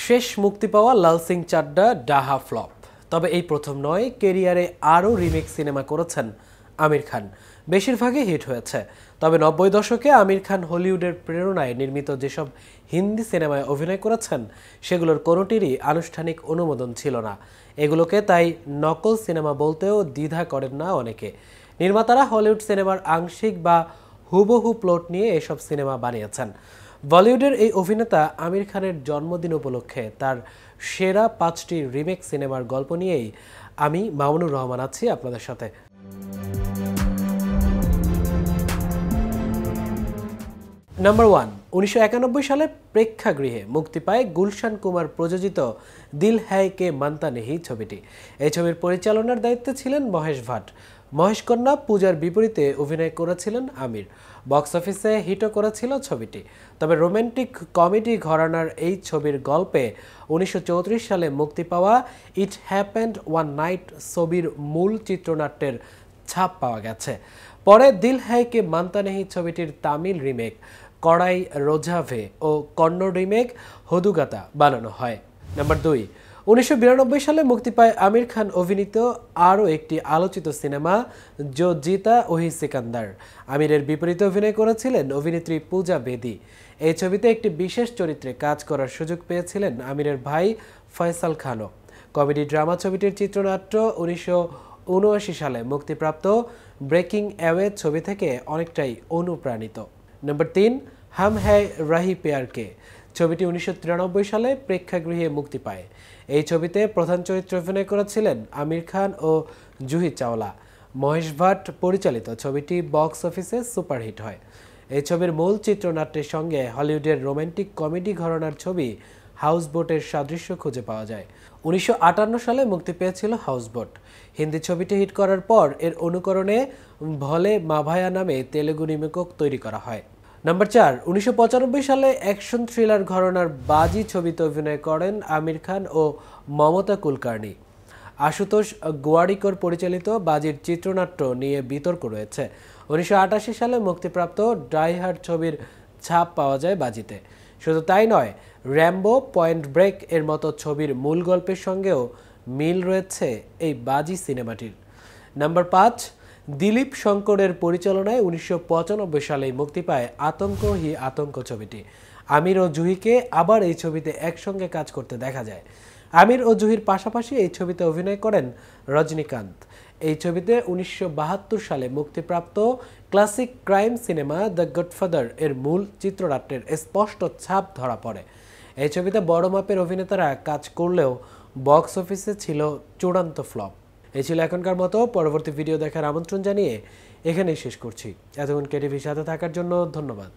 শেষ মুক্তি পাওয়া লাল সিং চাড্ডা ডাহা ফ্লপ। তবে এই প্রথম নয়, কেরিয়ারে আরও রিমেক সিনেমা করেছেন আমির খান। বেশিরভাগই হিট হয়েছে। তবে 90 দশকে আমির খান হলিউডের প্রেরণায় নির্মিত যেসব হিন্দি সিনেমায় অভিনয় করেছেন সেগুলোর কোনোটিরই আনুষ্ঠানিক অনুমোদন ছিল না। এগুলোকে তাই নকল সিনেমা বলতেও দ্বিধা করেন না অনেকে। নির্মাতারা হলিউড সিনেমার আংশিক বা হুবহু প্লট নিয়ে এসব সিনেমা বানিয়েছেন। বলিউডের এই অভিনেতা আমির খানের জন্মদিন উপলক্ষে তার সেরা 5টি রিমেক সিনেমার গল্প নিয়েই আমি মামুনুর রহমান আছি আপনাদের সাথে। নাম্বার 1, 1991 সালে প্রেক্ষাগৃহে মুক্তি পায় গুলশান কুমার প্রযোজিত দিল হ্যায় কে মানতা নেহি ছবিটি। এই ছবির পরিচালনার দায়িত্বে ছিলেন মহেশ ভাট। মহেশ কন্যা পূজার বিপরীতে অভিনয় করেছিলেন আমির। বক্স অফিসে হিটও করেছিল ছবিটি। তবে রোমান্টিক কমেডি ঘরানার এই ছবির গল্পে 1934 সালে মুক্তি পাওয়া ইট হ্যাপেন্ড ওয়ান নাইট ছবির মূল চিত্রনাট্যের ছাপ পাওয়া গেছে। পরে দিল হ্যায় কে মানতা নেহি ছবিটির তামিল রিমেক কড়াই রোজাভে ও কন্নড় রিমেক হদুগাতা বানানো হয়। নাম্বার 2, 1992 সালে মুক্তি পায় আমির খান অভিনীত আরও একটি আলোচিত সিনেমা জো জিতা ওহি সিকান্দার। আমিরের বিপরীতে অভিনয় করেছিলেন অভিনেত্রী পূজা বেদি। এই ছবিতে একটি বিশেষ চরিত্রে কাজ করার সুযোগ পেয়েছিলেন আমিরের ভাই ফয়সাল খানও। কমেডি ড্রামা ছবিটির চিত্রনাট্য 1979 সালে মুক্তিপ্রাপ্ত ব্রেকিং অ্যাওয়ে ছবি থেকে অনেকটাই অনুপ্রাণিত। নাম্বার 3, হাম হ্যায় রাহি প্যার কে ছবিটি 1993 সালে প্রেক্ষাগৃহে মুক্তি পায়। এই ছবিতে প্রধান চরিত্রে অভিনয় করেছিলেন আমির খান ও জুহি চাওলা। মহেশ ভাট পরিচালিত ছবিটি বক্স অফিসে সুপারহিট হয়। এই ছবির মূল চিত্রনাট্যের সঙ্গে হলিউডের রোমান্টিক কমেডি ঘরানার ছবি হাউসবোটের সাদৃশ্য খুঁজে পাওয়া যায়। 1958 সালে মুক্তি পেয়েছিল হাউসবোট। হিন্দি ছবিটি হিট করার পর এর অনুকরণে ভলে মাভায়া নামে তেলেগু রিমেকও তৈরি করা হয়। নাম্বার 4, 1995 সালে অ্যাকশন থ্রিলার ঘরানার বাজি ছবিতে অভিনয় করেন আমির খান ও মমতা কুলকার্নি। আশুতোষ গোয়ারিকর পরিচালিত বাজির চিত্রনাট্য নিয়ে বিতর্ক রয়েছে। 1988 সালে মুক্তিপ্রাপ্ত ডাই হার্ড ছবির ছাপ পাওয়া যায় বাজিতে। শুধু তাই নয়, র্যাম্বো, পয়েন্ট ব্রেক এর মতো ছবির মূল গল্পের সঙ্গেও মিল রয়েছে এই বাজি সিনেমাটির। নাম্বার 5, দিলীপ শঙ্করের পরিচালনায় 1995 সালে মুক্তি পায় আতঙ্ক হি আতঙ্ক ছবিটি। আমির ও জুহিকে আবার এই ছবিতে একসঙ্গে কাজ করতে দেখা যায়। আমির ও জুহির পাশাপাশি এই ছবিতে অভিনয় করেন রজনীকান্ত। এই ছবিতে 1972 সালে মুক্তিপ্রাপ্ত classic crime cinema the godfather এর মূল চিত্রনাট্যের স্পষ্ট ছাপ ধরা পড়ে। এই ছবিতে বড় মাপের অভিনেতারা কাজ করলেও বক্স অফিসে ছিল চূড়ান্ত ফ্লপ। এই ছিল এখনকার মতো। পরবর্তী ভিডিও দেখার আমন্ত্রণ জানিয়ে এখানেই শেষ করছি। এতক্ষণ কেটিভির সাথে থাকার জন্য ধন্যবাদ।